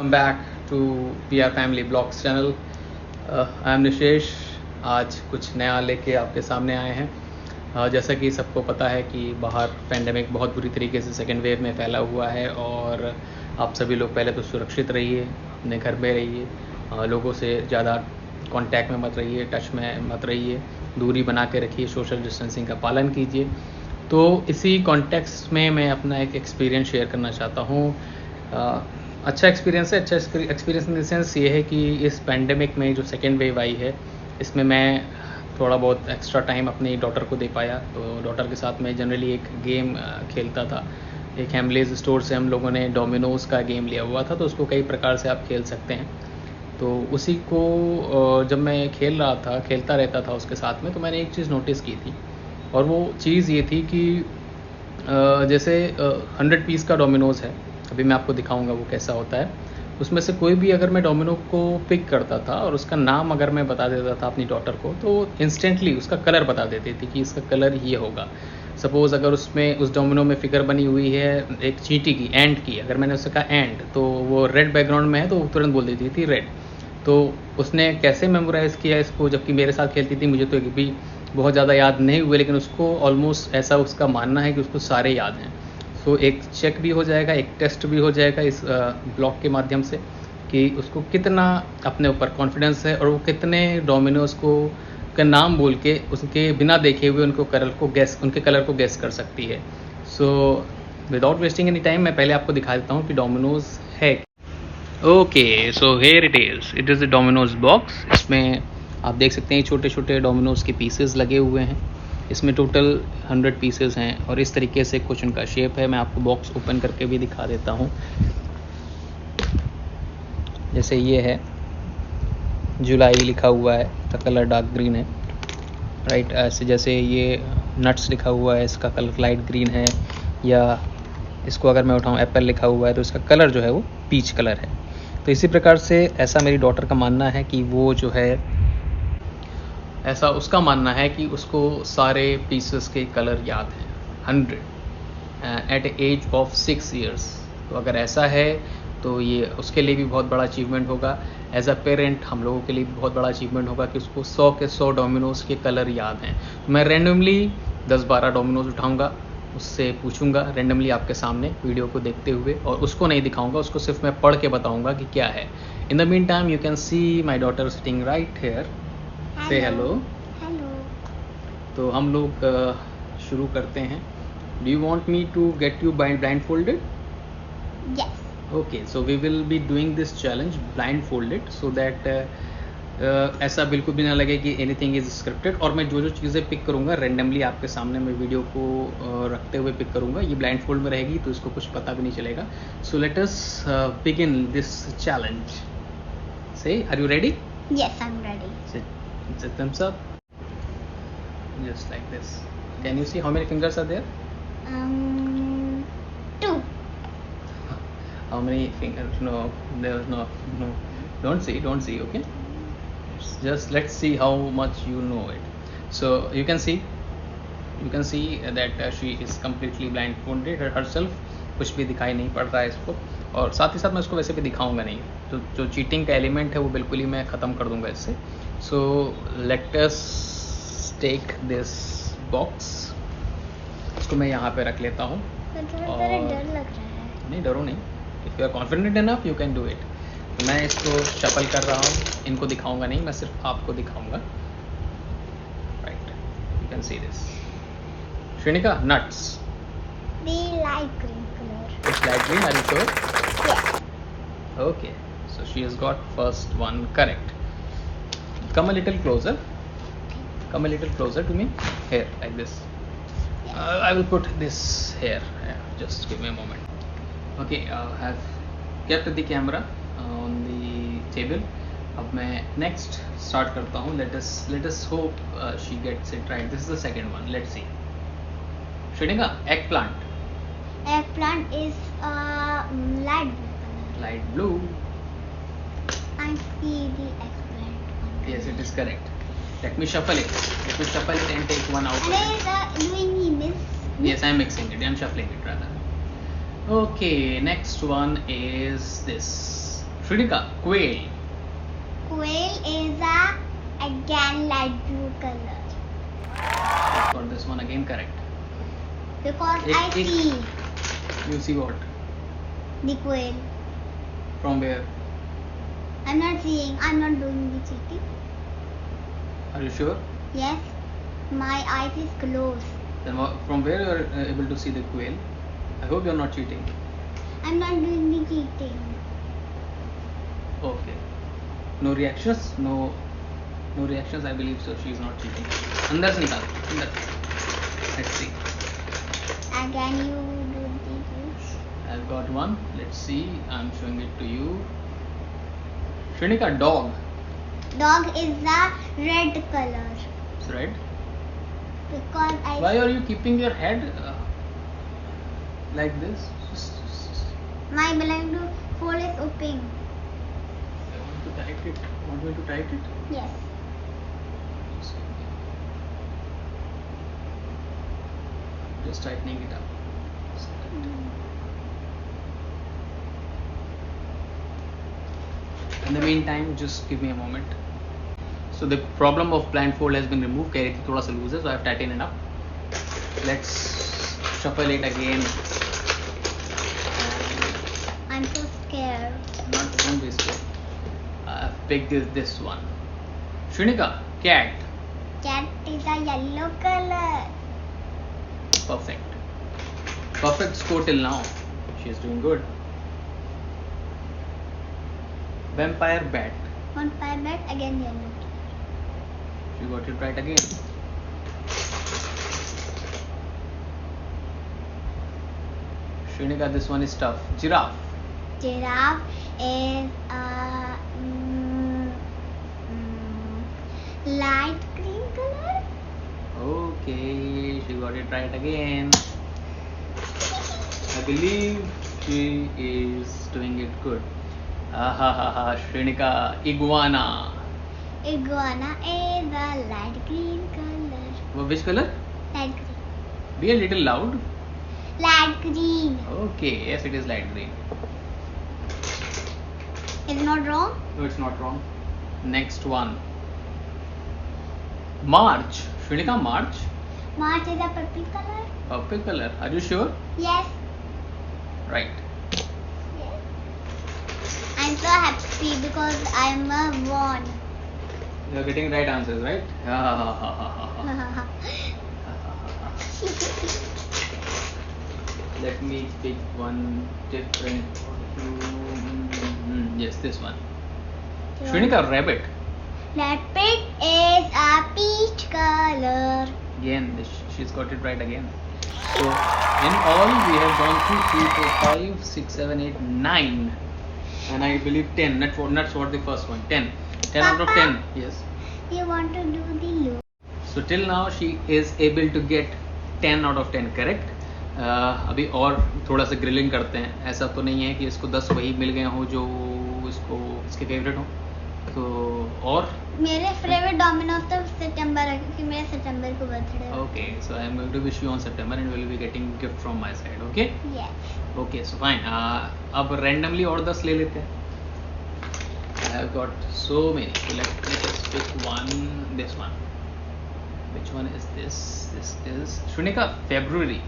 Welcome back to PR Family Blogs channel. I am निशेष. आज कुछ नया लेके आपके सामने आए हैं. जैसा कि सबको पता है कि बाहर पेंडेमिक बहुत बुरी तरीके से सेकेंड वेव में फैला हुआ है और आप सभी लोग पहले तो सुरक्षित रहिए, अपने घर में रहिए, लोगों से ज़्यादा कांटेक्ट में मत रहिए, टच में मत रहिए, दूरी बना के रखिए, सोशल डिस्टेंसिंग का पालन कीजिए. तो इसी कॉन्टेक्स्ट में मैं अपना एक एक्सपीरियंस शेयर करना चाहता हूँ. अच्छा एक्सपीरियंस है. अच्छा एक्सपीरियंस इन द सेंस ये है कि इस पैंडेमिक में जो सेकेंड वेव आई है इसमें मैं थोड़ा बहुत एक्स्ट्रा टाइम अपनी डॉटर को दे पाया. तो डॉटर के साथ मैं जनरली एक गेम खेलता था. एक हैमलेज स्टोर से हम लोगों ने डोमिनोज़ का गेम लिया हुआ था, तो उसको कई प्रकार से आप खेल सकते हैं. तो उसी को जब मैं खेलता रहता था उसके साथ में, तो मैंने एक चीज़ नोटिस की थी और वो चीज़ ये थी कि जैसे 100 पीस का डोमिनोज़ है. अभी मैं आपको दिखाऊंगा वो कैसा होता है. उसमें से कोई भी अगर मैं डोमिनो को पिक करता था और उसका नाम अगर मैं बता देता था अपनी डॉटर को, तो इंस्टेंटली उसका कलर बता देती थी कि इसका कलर ये होगा. सपोज़ अगर उसमें उस डोमिनो में फिगर बनी हुई है एक चींटी की, एंड की, अगर मैंने उससे कहा एंड, तो वो रेड बैकग्राउंड में है तो वो तुरंत बोल देती थी रेड. तो उसने कैसे मेमोराइज़ किया इसको, जबकि मेरे साथ खेलती थी, मुझे तो एक भी बहुत ज़्यादा याद नहीं हुए, लेकिन उसको ऑलमोस्ट ऐसा उसका मानना है कि उसको सारे याद हैं. सो एक चेक भी हो जाएगा, एक टेस्ट भी हो जाएगा इस ब्लॉग के माध्यम से कि उसको कितना अपने ऊपर कॉन्फिडेंस है और वो कितने डोमिनोज़ का नाम बोल के उसके बिना देखे हुए उनके कलर को गेस कर सकती है. So without wasting any time मैं पहले आपको दिखा देता हूँ कि डोमिनोज़ है. Okay, so here it is the Domino's box. इसमें आप देख सकते हैं छोटे छोटे डोमिनोज़ के पीसेस लगे हुए हैं. इसमें टोटल 100 पीसेस हैं और इस तरीके से कुछ उनका शेप है. मैं आपको बॉक्स ओपन करके भी दिखा देता हूँ. जैसे ये है, जुलाई लिखा हुआ है, इसका कलर डार्क ग्रीन है, राइट. ऐसे जैसे ये नट्स लिखा हुआ है, इसका कलर लाइट ग्रीन है. या इसको अगर मैं उठाऊँ, एप्पल लिखा हुआ है, तो इसका कलर जो है वो पीच कलर है. तो इसी प्रकार से ऐसा मेरी डॉटर का मानना है कि वो जो है, ऐसा उसका मानना है कि उसको सारे पीसेस के कलर याद हैं 100 एट एज ऑफ 6 years. तो अगर ऐसा है तो ये उसके लिए भी बहुत बड़ा अचीवमेंट होगा. एज अ पेरेंट हम लोगों के लिए भी बहुत बड़ा अचीवमेंट होगा कि उसको 100 के 100 डोमिनोज़ के कलर याद हैं. तो मैं रैंडमली 10-12 डोमिनोज़ उठाऊंगा, उससे पूछूंगा रैंडमली आपके सामने वीडियो को देखते हुए, और उसको नहीं दिखाऊंगा, उसको सिर्फ मैं पढ़ के बताऊंगा कि क्या है. In the meantime you can see my daughter sitting right here. Say hello. तो हम लोग शुरू करते हैं. Do you want me to get you blindfolded? Yes. Okay, so we will be doing this challenge blindfolded, so that ऐसा बिल्कुल भी ना लगे कि एनीथिंग इज स्क्रिप्टेड. और मैं जो चीज़ें पिक करूँगा रैंडमली आपके सामने मैं वीडियो को रखते हुए पिक करूँगा. ये ब्लाइंड फोल्ड में रहेगी तो इसको कुछ पता भी नहीं चलेगा. So let us begin this challenge. Say are you ready? Yes, I'm ready. Set thumbs up. Just like this. Can you see how many fingers are there? 2. How many fingers? No, there's no. Don't see. Okay. Just let's see how much you know it. So you can see that she is completely blindfolded herself. कुछ भी दिखाई नहीं पड़ रहा है इसको. और साथ ही साथ मैं इसको वैसे भी दिखाऊंगा नहीं. तो जो चीटिंग का एलिमेंट है वो बिल्कुल ही मैं ख़त्म कर दूंगा इससे. So let us take this box. इसको मैं यहाँ पे रख लेता हूँ. डर लग रहा है. नहीं, डरो नहीं. If you are confident enough you can do it. तो मैं इसको शफल कर रहा हूँ. इनको दिखाऊंगा नहीं, मैं सिर्फ आपको दिखाऊंगा. Right, you can see this. Shrenika, nuts. The light green color. It's light green, are you sure? Yes. Okay, so she has got first one correct. Come a little closer to me. Here, like this. I will put this here. Just give me a moment. Okay, have kept the camera on the table. अब मैं next start करता हूँ. Let us hope she gets it right. This is the second one. Let's see. Shrenika, eggplant. Eggplant is light blue color. Light blue. I see the eggplant one. Yes, it is correct. Let me shuffle it and take one out. Doing the mix. Yes, I am mixing it. I am shuffling it rather. Okay, next one is this. Shrinika, quail. Quail is again light blue color. For this one again correct. Because Ek- I ek- see You see what? the quail. From where? I'm not seeing. I'm not doing the cheating. Are you sure? Yes, my eyes is closed. Then from where you are able to see the quail? I hope you are not cheating. I'm not doing the cheating. Okay. No reactions? No reactions. I believe so. She is not cheating. अंदर से निकाल. अंदर. Let's see. Again, you do the juice. I've got one. Let's see. I'm showing it to you. Shrinika, dog. Dog is the red color. It's red. Because I. Why are you keeping your head like this? My blind hole is open. I want to tight it. Want me to tight it? Yes. Just tightening it up. In the meantime, just give me a moment. So the problem of blindfold has been removed. कह रही थी थोड़ा सा loose है, so I have tightened it up. Let's shuffle it again. I'm so scared. Don't be scared. I've picked this one. Shrinika, cat. Cat is a yellow color. Perfect. Perfect score till now. She is doing good. Vampire bat. One pie bat again yellow. She got it right again. Shrinika, this one is tough. Giraffe. Giraffe is light green color. Okay, she got it right again. I believe she is doing it good. Shrinika, iguana. Iguana is a light green color. Which color? Light green. Be a little loud. Light green. Okay, yes, it is light green. Is not wrong. No, it's not wrong. Next one. March. Shrinika, March. March is a purple color. Purple color. Are you sure? Yes. Right. Yes. I'm so happy because I'm a one. You are getting right answers, right? Let me pick one different. Yes, this one. Shrinika, rabbit. Rabbit is a peach color. Again, she's got it right again. So, in all, we have gone through 3, 4, 5, 6, 7, 8, 9. And I believe 10. That's what the first one. 10. 10 out of 10. Yes. You want to do the loop? So, till now, she is able to get 10 out of 10 correct. अभी और थोड़ा सा grilling करते हैं. ऐसा तो नहीं है कि इसको 10 वही मिल गए हों जो इसके फेवरेट हो. तो और मेरे फेवरेट डोमिनोज तो सितंबर है क्योंकि मेरे सितंबर को बर्थडे है. Okay, so I am going to wish you on September and will be getting gift from my side. Okay Yes. Okay, so fine. अब रैंडमली और 10 ले लेते हैं. I have got so many. So let me just pick one. This one. Which one is this? This is Shrinika, February.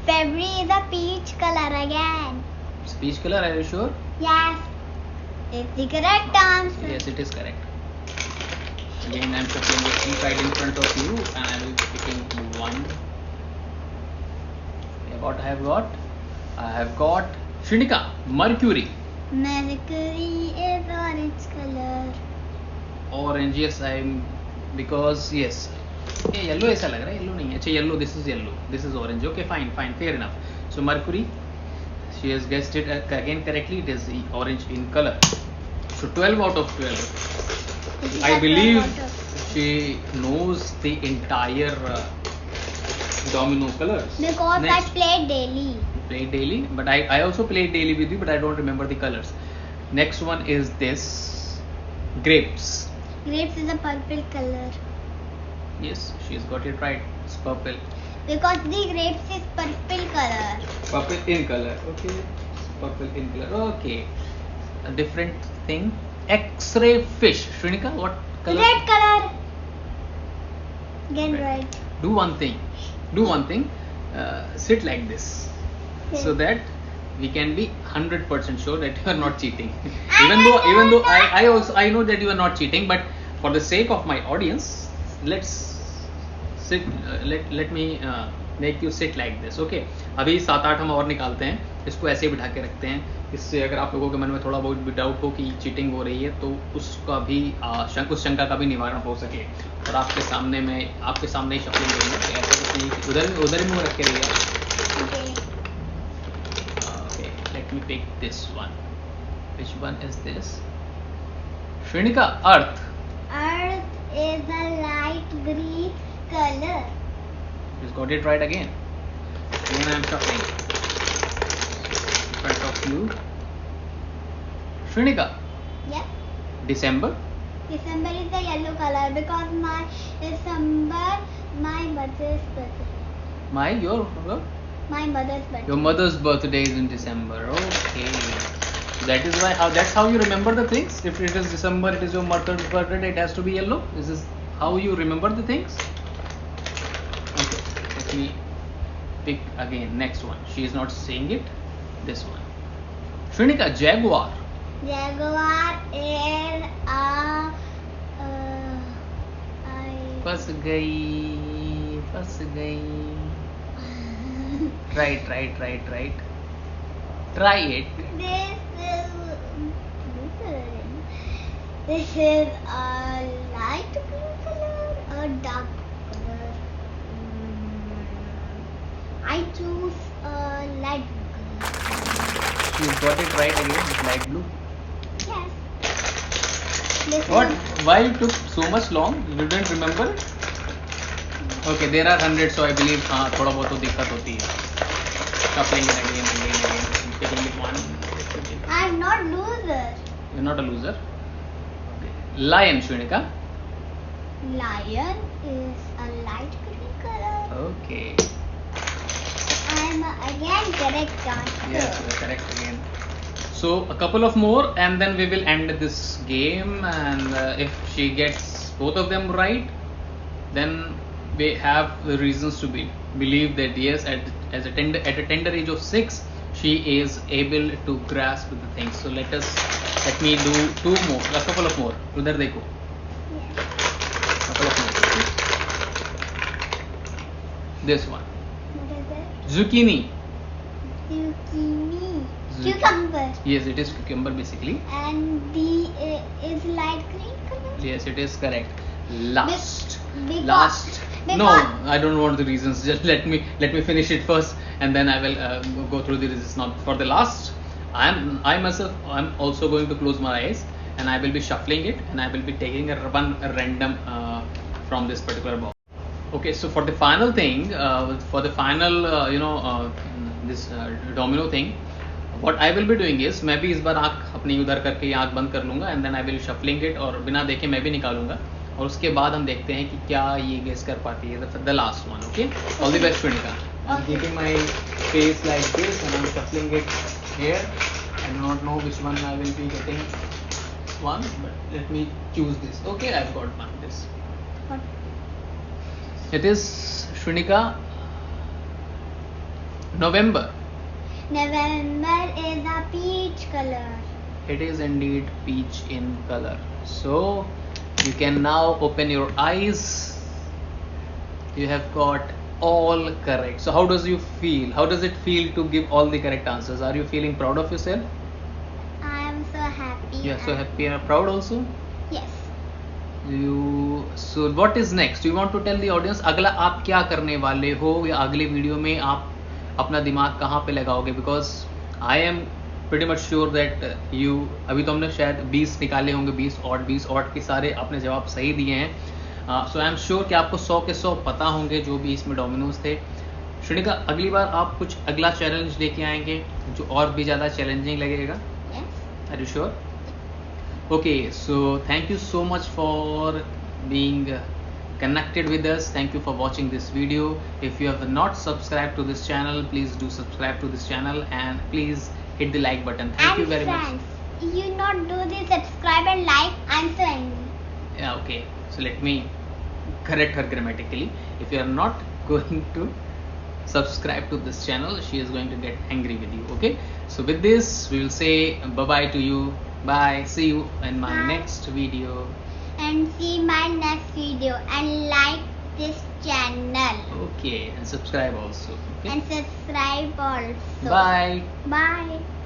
February is a peach color again. It's peach color. Are you sure? Yes. It's the correct answer. Yes, it is correct. Again, I'm shuffling the sheet right in front of you, and I will be picking one. Okay, what I have got? I have got Shrinika, Mercury. Mercury is orange color. Orange, yes, because yes. ये yellow ऐसा लग रहा है. Yellow नहीं है. अच्छा, yellow. This is yellow. This is orange. Okay, fine, fair enough. So Mercury, she has guessed it again correctly. It is orange in color. So 12 out of 12. I believe she knows the entire domino colors. Because Next. I play daily. Play daily, but I also played daily with you, but I don't remember the colors. Next one is this grapes. Grapes is a purple color. Yes, she's got it right. It's purple. Because the grapes is purple color. Purple in color. Okay. Purple in color. Okay. A different thing. X-ray fish. Shrinika, what color? Red color. Again red. Do one thing. Sit like this, Okay. so that we can be 100% sure that you are not cheating. I even though know I know that you are not cheating, but for the sake of my audience, let's sit. Let me make you sit like this. Okay. अभी 7-8 हम और निकालते हैं. इसको ऐसे ही बिठा के रखते हैं. इससे अगर आप लोगों के मन में थोड़ा बहुत भी डाउट हो कि चीटिंग हो रही है, तो उसका भी उस शंका का भी निवारण हो सके. और आपके सामने ही शफलिंग करूँगा. तो ऐसा कुछ नहीं, उधर ही मुँह रख के रहिए. Okay. Okay, let me pick this one. Which one is this? Shrinika, Earth. Earth is a light green color. You got it right again. Again I am shuffling. In front of you. Shrinika, Yes. December. December is the yellow color because my mother's birthday. My mother's birthday. Your mother's birthday is in December. Okay. That's how you remember the things. If it is December, it is your mother's birthday. It has to be yellow. This is how you remember the things. Okay. Let me pick again. Next one. She is not saying it. This one. Shrinika, Jaguar. Jaguar is a फंस गई. Right. Try it. This is a light green color or dark color. I choose a light blue color. You got it right again. Light blue. Yes. This What? is Why it took so much long? You didn't remember it? Okay, there are hundreds, so I believe थोड़ा बहुत तो दिक्कत होती है. Shuffling it again. Picking it one. I'm not loser. You're not a loser. Okay. Lion, Shrinika. Lion is a light green color. Okay. I'm again correct answer. Yes, you're correct again. So a couple of more, and then we will end this game. And if she gets both of them right, then we have the reasons to believe that yes, at a tender age of 6, she is able to grasp the things. So let me do a couple of more. Udhar dekho. Yes. Couple of more. This one. What is it? Zucchini. Zucchini. Cucumber. Yes, it is cucumber basically. And the is light green color. Yes, it is correct. Last. Because No, I don't want the reasons. Just let me finish it first, and then I will go through the reasons. Now, for the last, I'm also going to close my eyes, and I will be shuffling it, and I will be taking a random from this particular box. Okay, so for the final thing, this domino thing, what I will be doing is, मैं भी इस बार आँख अपनी उधर करके आँख बंद कर लूँगा, and then I will shuffling it, और बिना देखे मैं भी निकालूंगा, और उसके बाद हम देखते हैं कि क्या ये गेस कर पाती है. The last one, okay? All the best, Shrinika. I'm keeping my face like this, and I'm shuffling it here. I do not know which one I will be getting one, but let me choose this. Okay, I've got one. This. What? It is Shrinika. November. November is a peach color. It is indeed peach in color. So you can now open your eyes. You have got all correct. So how does you feel? How does it feel to give all the correct answers? Are you feeling proud of yourself? I am so happy. You are so happy and proud also? Yes. So what is next? You want to tell the audience अगला आप क्या करने वाले हो, या अगले video में आप अपना दिमाग कहाँ पे लगाओगे? Because I am pretty much sure that you, अभी तो हमने शायद 20 निकाले होंगे, 20 odd के सारे आपने जवाब सही दिए हैं. So I am sure कि आपको 100 के 100 पता होंगे जो भी इसमें डोमिनोज थे. श्रीनिका, अगली बार आप कुछ अगला चैलेंज लेके आएंगे जो और भी ज़्यादा चैलेंजिंग लगेगा. Yes. Are you sure? Okay, so thank you so much for being connected with us. Thank you for watching this video. If you have not subscribed to this channel, please do subscribe to this channel, and please hit the like button. Thank you very much. you not do the subscribe and like, I'm so angry. Yeah, okay. So let me correct her grammatically. If you are not going to subscribe to this channel, she is going to get angry with you. Okay. So with this, we will say bye bye to you. Bye. See you in my Bye. next video. And see my next video and like this channel. Okay, and subscribe also. Okay. And subscribe also. Bye. Bye.